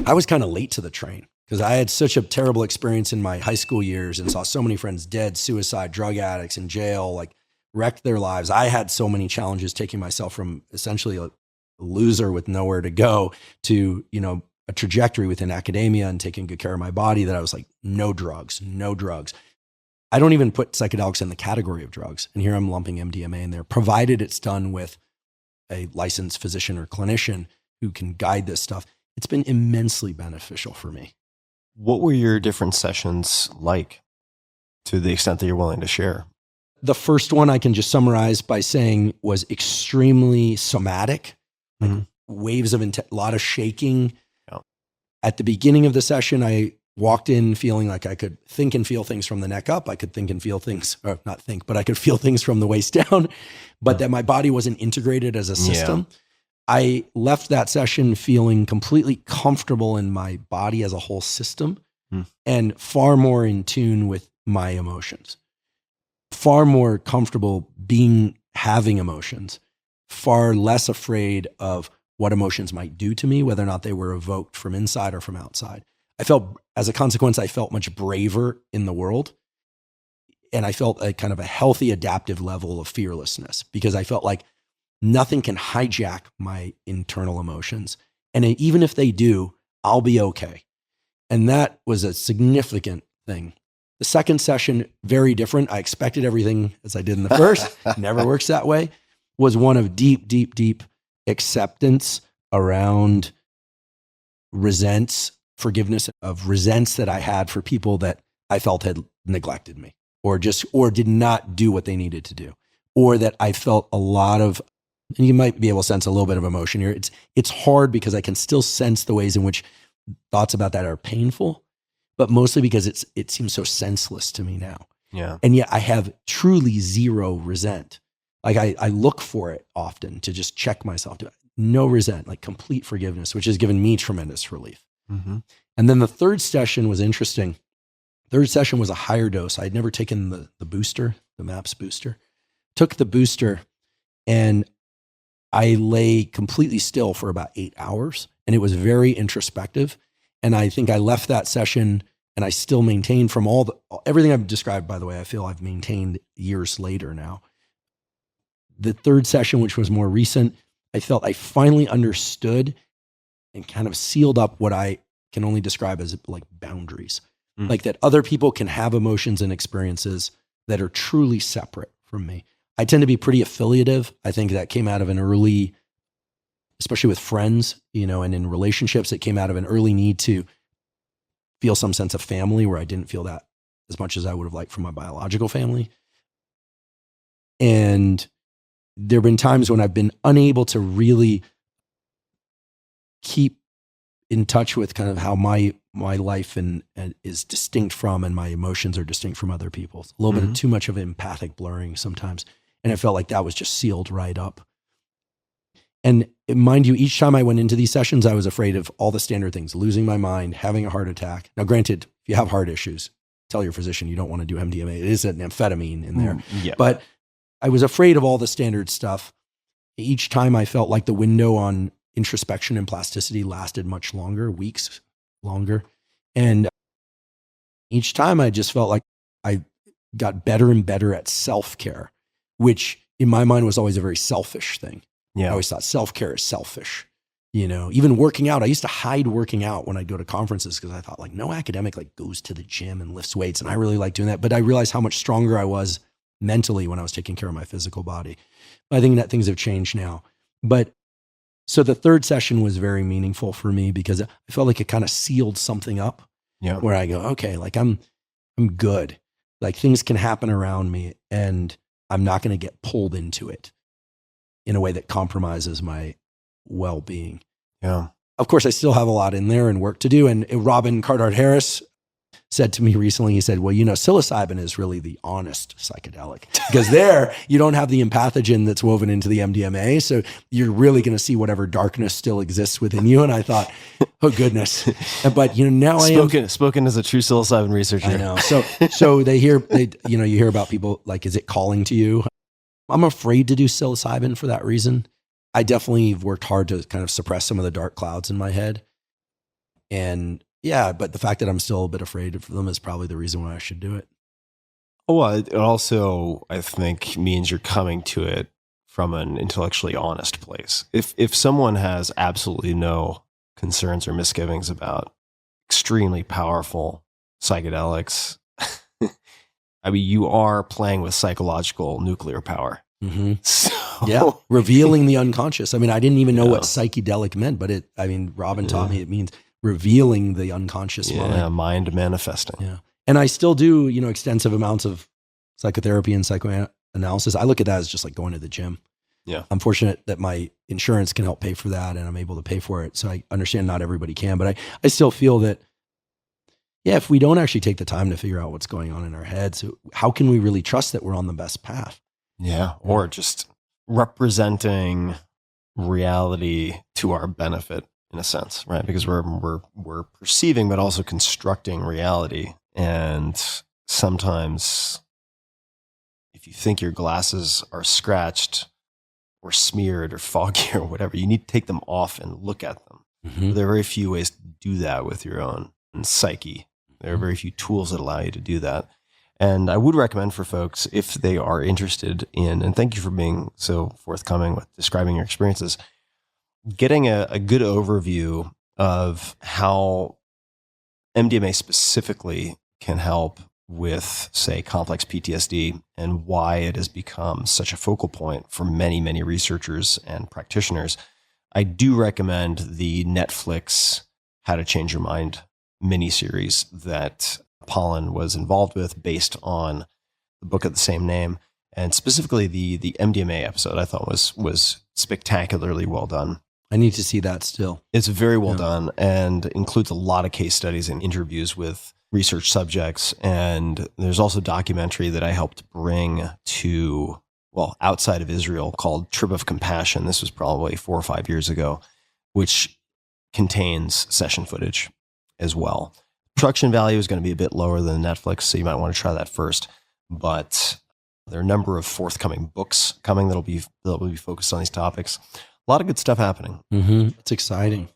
I was kind of late to the train because I had such a terrible experience in my high school years and saw so many friends dead, suicide, drug addicts in jail, like wrecked their lives. I had so many challenges taking myself from essentially a loser with nowhere to go to, you know, a trajectory within academia and taking good care of my body that I was like, no drugs, no drugs. I don't even put psychedelics in the category of drugs. And here I'm lumping MDMA in there, provided it's done with a licensed physician or clinician who can guide this stuff. It's been immensely beneficial for me. What were your different sessions like, to the extent that you're willing to share? The first one I can just summarize by saying was extremely somatic, like waves of a lot of shaking. Yeah. At the beginning of the session, I walked in feeling like I could think and feel things from the neck up. I could think and feel things, or not think, but I could feel things from the waist down, but that my body wasn't integrated as a system. Yeah. I left that session feeling completely comfortable in my body as a whole system and far more in tune with my emotions, far more comfortable having emotions, far less afraid of what emotions might do to me, whether or not they were evoked from inside or from outside. As a consequence, I felt much braver in the world. And I felt a kind of a healthy adaptive level of fearlessness because I felt like nothing can hijack my internal emotions. And even if they do, I'll be okay. And that was a significant thing. The second session, very different. I expected everything as I did in the first. Never works that way. Was one of deep, deep, deep acceptance around forgiveness of resents that I had for people that I felt had neglected me or did not do what they needed to do, or that I felt a lot of, and you might be able to sense a little bit of emotion here. It's hard because I can still sense the ways in which thoughts about that are painful, but mostly because it seems so senseless to me now. Yeah. And yet I have truly zero resent. Like I look for it often to just check myself. No resent, like complete forgiveness, which has given me tremendous relief. Mm-hmm. And then the third session was interesting. Third session was a higher dose. I had never taken the booster, the MAPS booster. Took the booster and I lay completely still for about 8 hours, and it was very introspective. And I think I left that session and I still maintained from everything I've described, by the way, I feel I've maintained years later now. The third session, which was more recent, I felt I finally understood and kind of sealed up what I can only describe as like boundaries. Like that other people can have emotions and experiences that are truly separate from me. I tend to be pretty affiliative. I think that came out of an early, especially with friends, and in relationships, it came out of an early need to feel some sense of family where I didn't feel that as much as I would have liked from my biological family. And there have been times when I've been unable to really keep in touch with kind of how my life and is distinct from, and my emotions are distinct from other people's. A little bit of too much of empathic blurring sometimes. And it felt like that was just sealed right up. And mind you, each time I went into these sessions, I was afraid of all the standard things, losing my mind, having a heart attack. Now, granted, if you have heart issues, tell your physician you don't want to do MDMA. It is an amphetamine in there. Yeah. But I was afraid of all the standard stuff. Each time I felt like the window on introspection and plasticity lasted much longer, weeks longer. And each time I just felt like I got better and better at self-care, which in my mind was always a very selfish thing. Yeah. I always thought self-care is selfish. Even working out, I used to hide working out when I'd go to conferences because I thought like no academic like goes to the gym and lifts weights. And I really like doing that. But I realized how much stronger I was mentally when I was taking care of my physical body. I think that things have changed now. But so the third session was very meaningful for me because I felt like it kind of sealed something up where I go, okay, like I'm good. Like things can happen around me and I'm not going to get pulled into it in a way that compromises my well-being. Yeah. Of course, I still have a lot in there and work to do. And Robin Carhart-Harris said to me recently, he said, well, psilocybin is really the honest psychedelic because there you don't have the empathogen that's woven into the MDMA. So you're really going to see whatever darkness still exists within you. And I thought, oh goodness. But now spoken as a true psilocybin researcher. I know. So you hear about people like, is it calling to you? I'm afraid to do psilocybin for that reason. I definitely have worked hard to kind of suppress some of the dark clouds in my head. And yeah, but the fact that I'm still a bit afraid of them is probably the reason why I should do it. Well, it also, I think, means you're coming to it from an intellectually honest place. If someone has absolutely no concerns or misgivings about extremely powerful psychedelics, I mean, you are playing with psychological nuclear power. Mm-hmm. So, yeah, revealing the unconscious. I mean, I didn't even know what psychedelic meant, but Robin taught me it means revealing the unconscious mind. Yeah, mind manifesting. Yeah. And I still do, extensive amounts of psychotherapy and psychoanalysis. I look at that as just like going to the gym. Yeah. I'm fortunate that my insurance can help pay for that and I'm able to pay for it. So I understand not everybody can, but I still feel that, if we don't actually take the time to figure out what's going on in our heads, how can we really trust that we're on the best path? Yeah. Or just representing reality to our benefit in a sense, right? Because we're perceiving, but also constructing reality. And sometimes if you think your glasses are scratched or smeared or foggy or whatever, you need to take them off and look at them. Mm-hmm. There are very few ways to do that with your own psyche. There are very few tools that allow you to do that. And I would recommend for folks, if they are interested in, and thank you for being so forthcoming with describing your experiences, getting a good overview of how MDMA specifically can help with, say, complex PTSD and why it has become such a focal point for many, many researchers and practitioners. I do recommend the Netflix How to Change Your Mind miniseries that Pollan was involved with based on the book of the same name. And specifically the MDMA episode I thought was spectacularly well done. I need to see that still. It's very well done and includes a lot of case studies and interviews with research subjects. And there's also a documentary that I helped bring to, outside of Israel called Trip of Compassion. This was probably 4 or 5 years ago, which contains session footage as well. Production value is going to be a bit lower than Netflix, so you might want to try that first. But there are a number of forthcoming books coming that'll be focused on these topics. A lot of good stuff happening. Mm-hmm. It's exciting.